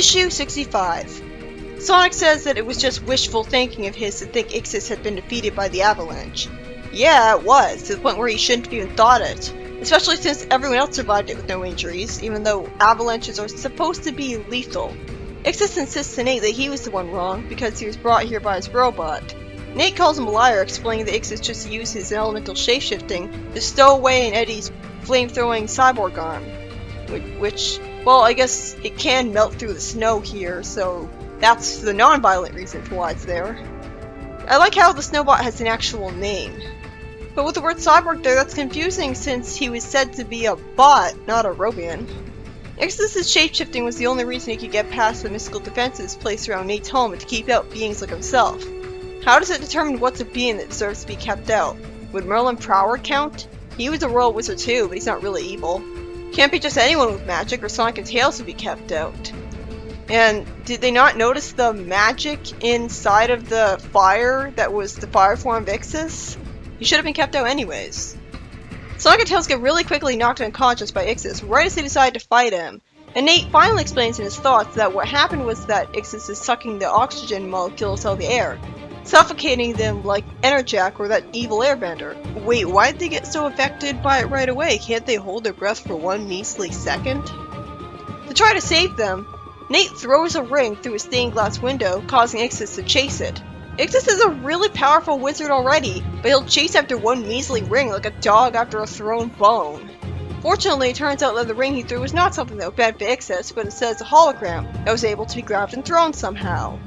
Issue 65. Sonic says that it was just wishful thinking of his to think Ixis had been defeated by the avalanche. Yeah, it was, to the point where he shouldn't have even thought it. Especially since everyone else survived it with no injuries, even though avalanches are supposed to be lethal. Ixis insists to Nate that he was the one wrong, because he was brought here by his robot. Nate calls him a liar, explaining that Ixis just used his elemental shapeshifting to stow away in Eddie's flame-throwing cyborg arm. Which, well, I guess it can melt through the snow here, so that's the non-violent reason for why it's there. I like how the Snowbot has an actual name. But with the word cyborg there, that's confusing since he was said to be a bot, not a Robian. Ixis' shapeshifting was the only reason he could get past the mystical defenses placed around Nate's home and to keep out beings like himself. How does it determine what's a being that deserves to be kept out? Would Merlin Prower count? He was a royal wizard too, but he's not really evil. Can't be just anyone with magic or Sonic and Tails to be kept out. And did they not notice the magic inside of the fire that was the fire form of Ixis? He should have been kept out anyways. Sonic and Tails get really quickly knocked unconscious by Ixis right as they decide to fight him. And Nate finally explains in his thoughts that what happened was that Ixis is sucking the oxygen molecules out of the air, suffocating them like Enerjack or that evil airbender. Wait, why'd they get so affected by it right away? Can't they hold their breath for one measly second? To try to save them, Nate throws a ring through a stained glass window, causing Ixis to chase it. Ixis is a really powerful wizard already, but he'll chase after one measly ring like a dog after a thrown bone. Fortunately, it turns out that the ring he threw was not something that would benefit Ixis, but instead a hologram that was able to be grabbed and thrown somehow.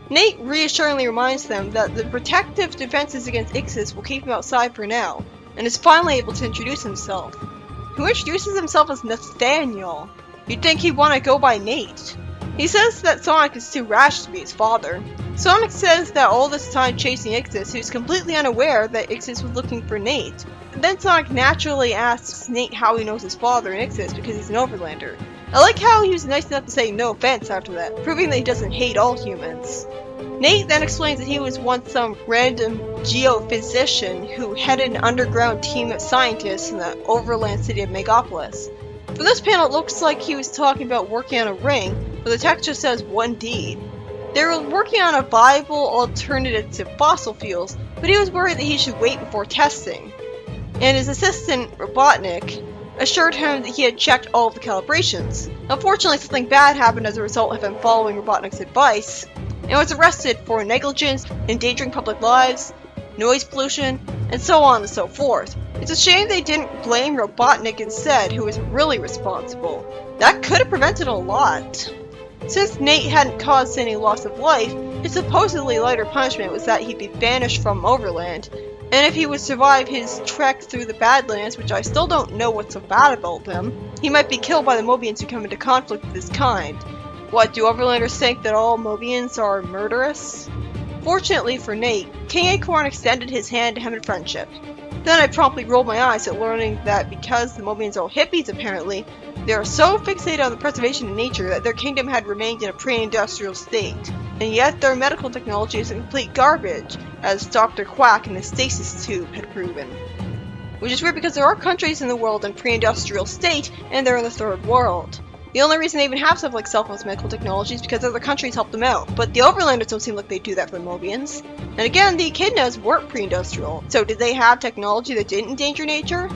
Nate reassuringly reminds them that the protective defenses against Ixis will keep him outside for now, and is finally able to introduce himself. Who introduces himself as Nathaniel? You'd think he'd want to go by Nate. He says that Sonic is too rash to be his father. Sonic says that all this time chasing Ixis, he was completely unaware that Ixis was looking for Nate. And then Sonic naturally asks Nate how he knows his father and Ixis because he's an overlander. I like how he was nice enough to say no offense after that, proving that he doesn't hate all humans. Nate then explains that he was once some random geophysician who headed an underground team of scientists in the overland city of Megapolis. From this panel, it looks like he was talking about working on a ring, but the text just says one deed. They were working on a viable alternative to fossil fuels, but he was worried that he should wait before testing. And his assistant, Robotnik, assured him that he had checked all of the calibrations. Unfortunately, something bad happened as a result of him following Robotnik's advice, and was arrested for negligence, endangering public lives, noise pollution, and so on and so forth. It's a shame they didn't blame Robotnik instead, who was really responsible. That could have prevented a lot. Since Nate hadn't caused any loss of life, his supposedly lighter punishment was that he'd be banished from Overland, and if he would survive his trek through the Badlands, which I still don't know what's so bad about them, he might be killed by the Mobians who come into conflict with his kind. What, do Overlanders think that all Mobians are murderous? Fortunately for Nate, King Acorn extended his hand to him in friendship. Then I promptly rolled my eyes at learning that because the Mobians are all hippies apparently, they are so fixated on the preservation of nature that their kingdom had remained in a pre-industrial state. And yet their medical technology is complete garbage, as Dr. Quack in his stasis tube had proven. Which is weird because there are countries in the world in pre-industrial state, and they're in the third world. The only reason they even have stuff like cell phones and medical technology is because other countries help them out, but the Overlanders don't seem like they do that for the Mobians. And again, the Echidnas weren't pre-industrial, so did they have technology that didn't endanger nature?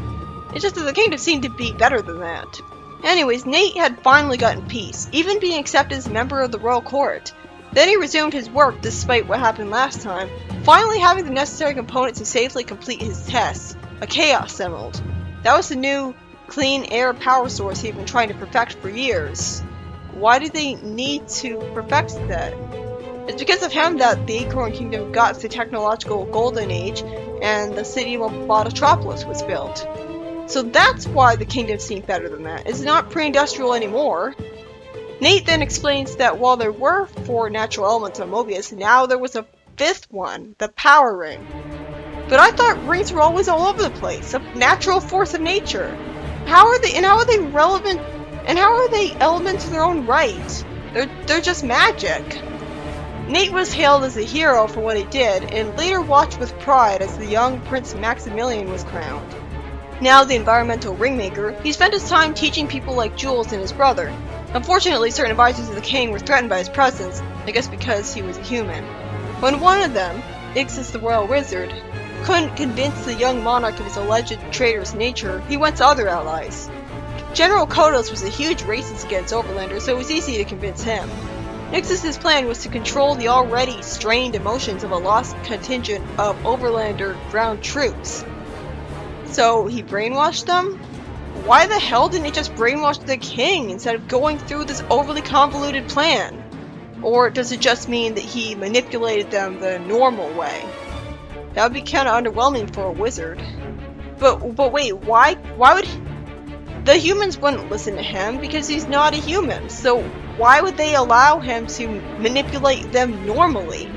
It's just that the kingdom seemed to be better than that. Anyways, Nate had finally gotten peace, even being accepted as a member of the royal court. Then he resumed his work despite what happened last time, finally having the necessary components to safely complete his tests, a Chaos Emerald. That was the new clean air power source he'd been trying to perfect for years. Why did they need to perfect that? It's because of him that the Acorn Kingdom got the technological golden age and the city of Bototropolis was built. So that's why the kingdom seemed better than that. It's not pre-industrial anymore. Nate then explains that while there were 4 natural elements on Mobius, now there was a 5th one, the power ring. But I thought rings were always all over the place, a natural force of nature. How are they relevant, and how are they elements in their own right? They're just magic. Nate was hailed as a hero for what he did, and later watched with pride as the young Prince Maximilian was crowned. Now the environmental ringmaker, he spent his time teaching people like Jules and his brother. Unfortunately, certain advisors of the king were threatened by his presence, I guess because he was a human. When one of them, Ixis the royal wizard, couldn't convince the young monarch of his alleged traitorous nature, he went to other allies. General Kodos was a huge racist against Overlanders, so it was easy to convince him. Ixis' plan was to control the already strained emotions of a lost contingent of Overlander ground troops. So he brainwashed them? Why the hell didn't he just brainwash the king instead of going through this overly convoluted plan? Or does it just mean that he manipulated them the normal way? That would be kinda underwhelming for a wizard. But wait, why would the humans wouldn't listen to him because he's not a human, so why would they allow him to manipulate them normally?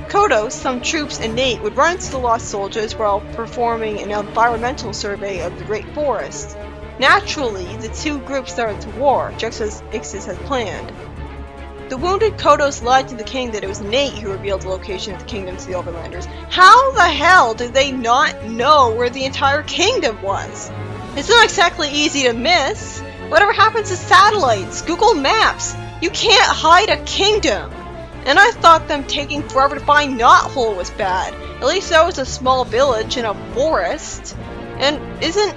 Kodos, some troops, and Nate would run into the lost soldiers while performing an environmental survey of the Great Forest. Naturally, the two groups started to war, just as Ixis had planned. The wounded Kodos lied to the king that it was Nate who revealed the location of the kingdom to the Overlanders. How the hell did they not know where the entire kingdom was? It's not exactly easy to miss. Whatever happens to satellites, Google Maps? You can't hide a kingdom. And I thought them taking forever to find Knothole was bad. At least that was a small village in a forest. And isn't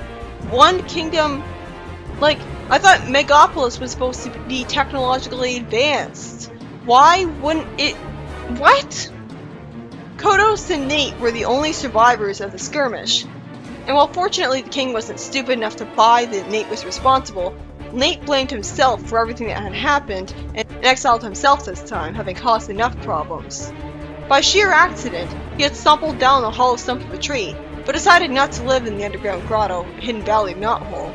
one kingdom... like, I thought Megapolis was supposed to be technologically advanced. Why wouldn't it... What? Kodos and Nate were the only survivors of the skirmish. And while fortunately the king wasn't stupid enough to buy that Nate was responsible, Nate blamed himself for everything that had happened and exiled himself this time, having caused enough problems. By sheer accident, he had stumbled down the hollow stump of a tree, but decided not to live in the underground grotto, hidden valley of Knothole.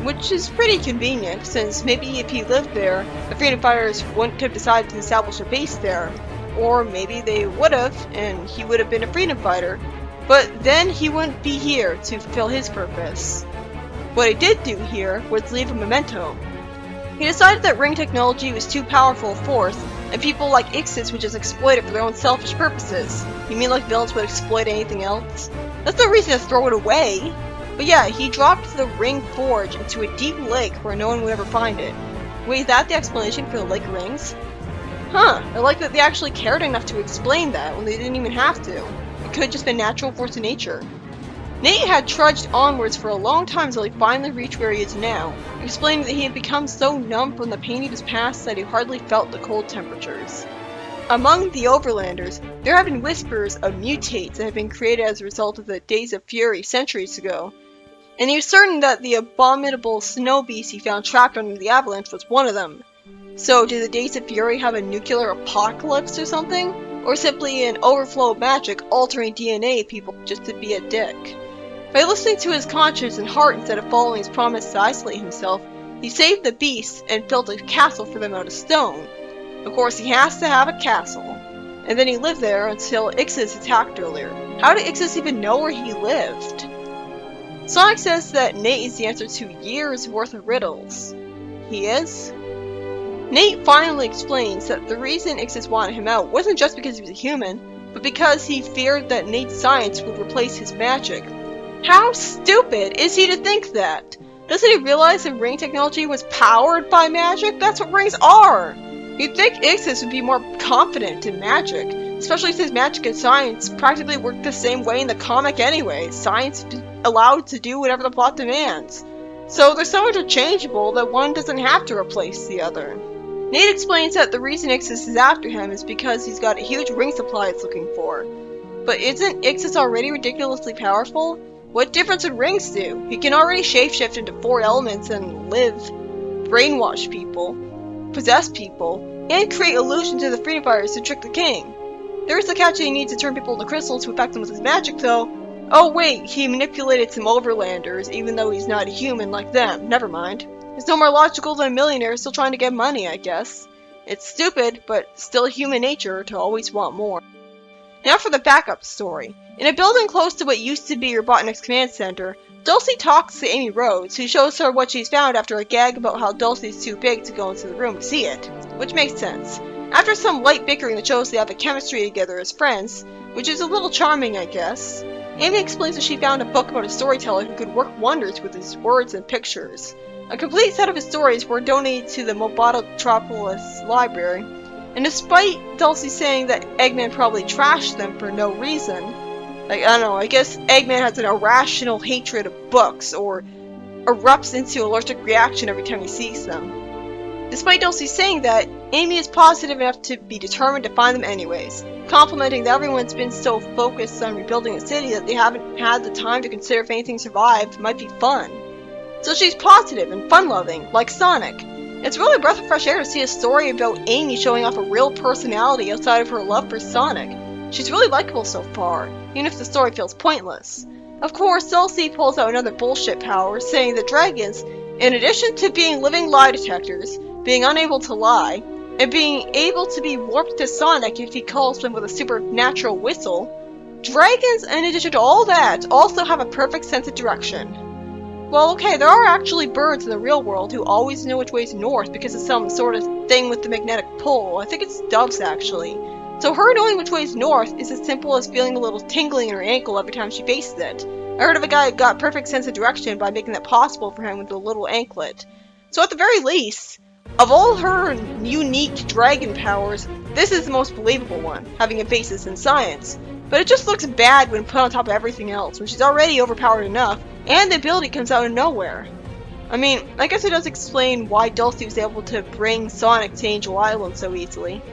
Which is pretty convenient, since maybe if he lived there, the freedom fighters wouldn't have decided to establish a base there. Or maybe they would have, and he would have been a freedom fighter, but then he wouldn't be here to fulfill his purpose. What he did do here was leave a memento. He decided that ring technology was too powerful a force, and people like Ixis would just exploit it for their own selfish purposes. You mean like villains would exploit anything else? That's no reason to throw it away. But yeah, he dropped the ring forge into a deep lake where no one would ever find it. Wait, is that the explanation for the lake rings? Huh, I like that they actually cared enough to explain that when they didn't even have to. It could have just been natural force of nature. Nate had trudged onwards for a long time until he finally reached where he is now, explaining that he had become so numb from the pain of his past that he hardly felt the cold temperatures. Among the Overlanders, there have been whispers of mutates that had been created as a result of the Days of Fury centuries ago, and he was certain that the abominable snow beast he found trapped under the avalanche was one of them. So, did the Days of Fury have a nuclear apocalypse or something? Or simply an overflow of magic altering DNA of people just to be a dick? By listening to his conscience and heart instead of following his promise to isolate himself, he saved the beasts and built a castle for them out of stone. Of course, he has to have a castle. And then he lived there until Ixis attacked earlier. How did Ixis even know where he lived? Sonic says that Nate is the answer to years worth of riddles. He is? Nate finally explains that the reason Ixis wanted him out wasn't just because he was a human, but because he feared that Nate's science would replace his magic. How stupid is he to think that? Doesn't he realize that ring technology was powered by magic? That's what rings are! You'd think Ixis would be more confident in magic, especially since magic and science practically work the same way in the comic anyway. Science is allowed to do whatever the plot demands. So they're so interchangeable that one doesn't have to replace the other. Nate explains that the reason Ixis is after him is because he's got a huge ring supply it's looking for. But isn't Ixis already ridiculously powerful? What difference would rings do? He can already shapeshift into 4 elements and live, brainwash people, possess people, and create illusions to the freedom fighters to trick the king. There is the catch that he needs to turn people into crystals to affect them with his magic though. Oh wait, he manipulated some Overlanders even though he's not a human like them. Never mind. It's no more logical than a millionaire still trying to get money, I guess. It's stupid, but still human nature to always want more. Now for the backup story. In a building close to what used to be Robotnik's command center, Dulcie talks to Amy Rhodes, who shows her what she's found after a gag about how Dulcie's too big to go into the room to see it, which makes sense. After some light bickering that shows they have a chemistry together as friends, which is a little charming, I guess, Amy explains that she found a book about a storyteller who could work wonders with his words and pictures. A complete set of his stories were donated to the Mobototropolis Library, and despite Dulcie saying that Eggman probably trashed them for no reason, like, I don't know, I guess Eggman has an irrational hatred of books, or erupts into allergic reaction every time he sees them. Despite Dulcie saying that, Amy is positive enough to be determined to find them anyways, complimenting that everyone's been so focused on rebuilding the city that they haven't had the time to consider if anything survived might be fun. So she's positive and fun-loving, like Sonic. It's really a breath of fresh air to see a story about Amy showing off a real personality outside of her love for Sonic. She's really likable so far, even if the story feels pointless. Of course, Dulcie pulls out another bullshit power, saying that dragons, in addition to being living lie detectors, being unable to lie, and being able to be warped to Sonic if he calls them with a supernatural whistle, dragons, in addition to all that, also have a perfect sense of direction. Well, okay, there are actually birds in the real world who always know which way is north because of some sort of thing with the magnetic pole. I think it's doves, actually. So her knowing which way is north is as simple as feeling a little tingling in her ankle every time she faces it. I heard of a guy who got perfect sense of direction by making that possible for him with a little anklet. So at the very least, of all her unique dragon powers, this is the most believable one, having a basis in science. But it just looks bad when put on top of everything else, when she's already overpowered enough, and the ability comes out of nowhere. I mean, I guess it does explain why Dulcie was able to bring Sonic to Angel Island so easily.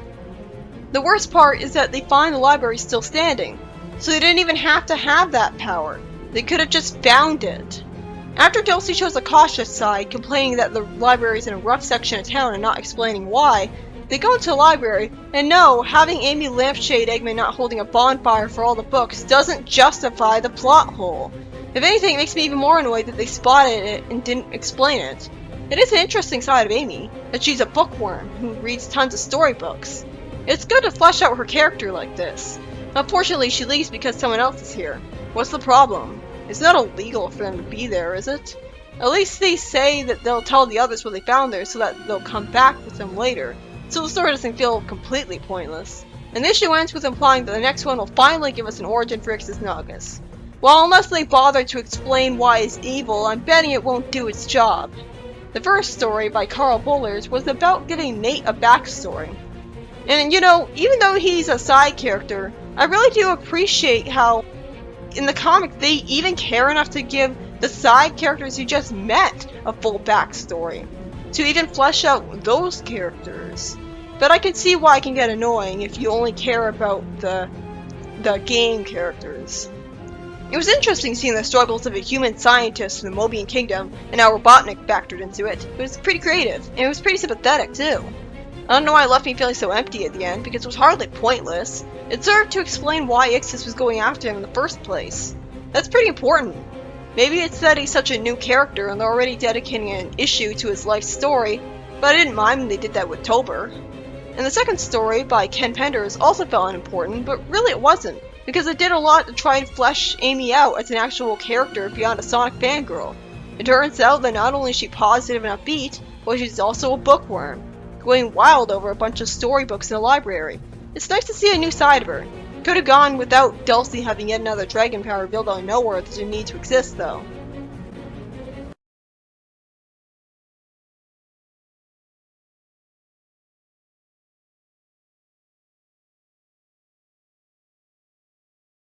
The worst part is that they find the library still standing, so they didn't even have to have that power. They could have just found it. After Dulcie shows a cautious side, complaining that the library is in a rough section of town and not explaining why, they go into the library, and no, having Amy lampshade Eggman not holding a bonfire for all the books doesn't justify the plot hole. If anything, it makes me even more annoyed that they spotted it and didn't explain it. It is an interesting side of Amy, that she's a bookworm who reads tons of storybooks. It's good to flesh out her character like this. Unfortunately, she leaves because someone else is here. What's the problem? It's not illegal for them to be there, is it? At least they say that they'll tell the others what they found there so that they'll come back with them later. So the story doesn't feel completely pointless. And the issue ends with implying that the next one will finally give us an origin for Ix's Nagas. Well, unless they bother to explain why it's evil, I'm betting it won't do its job. The first story, by Carl Bullers, was about giving Nate a backstory. And you know, even though he's a side character, I really do appreciate how, in the comic, they even care enough to give the side characters you just met a full backstory, to even flesh out those characters. But I can see why it can get annoying if you only care about the game characters. It was interesting seeing the struggles of a human scientist from the Mobian Kingdom and how Robotnik factored into it. It was pretty creative, and it was pretty sympathetic too. I don't know why it left me feeling so empty at the end, because it was hardly pointless. It served to explain why Ixis was going after him in the first place. That's pretty important. Maybe it's that he's such a new character and they're already dedicating an issue to his life story, but I didn't mind when they did that with Tober. And the second story, by Ken Penders, also felt unimportant, but really it wasn't, because it did a lot to try and flesh Amy out as an actual character beyond a Sonic fangirl. It turns out that not only is she positive and upbeat, but she's also a bookworm, going wild over a bunch of storybooks in a library. It's nice to see a new side of her. Could have gone without Dulcie having yet another dragon power revealed out of nowhere that didn't need to exist though.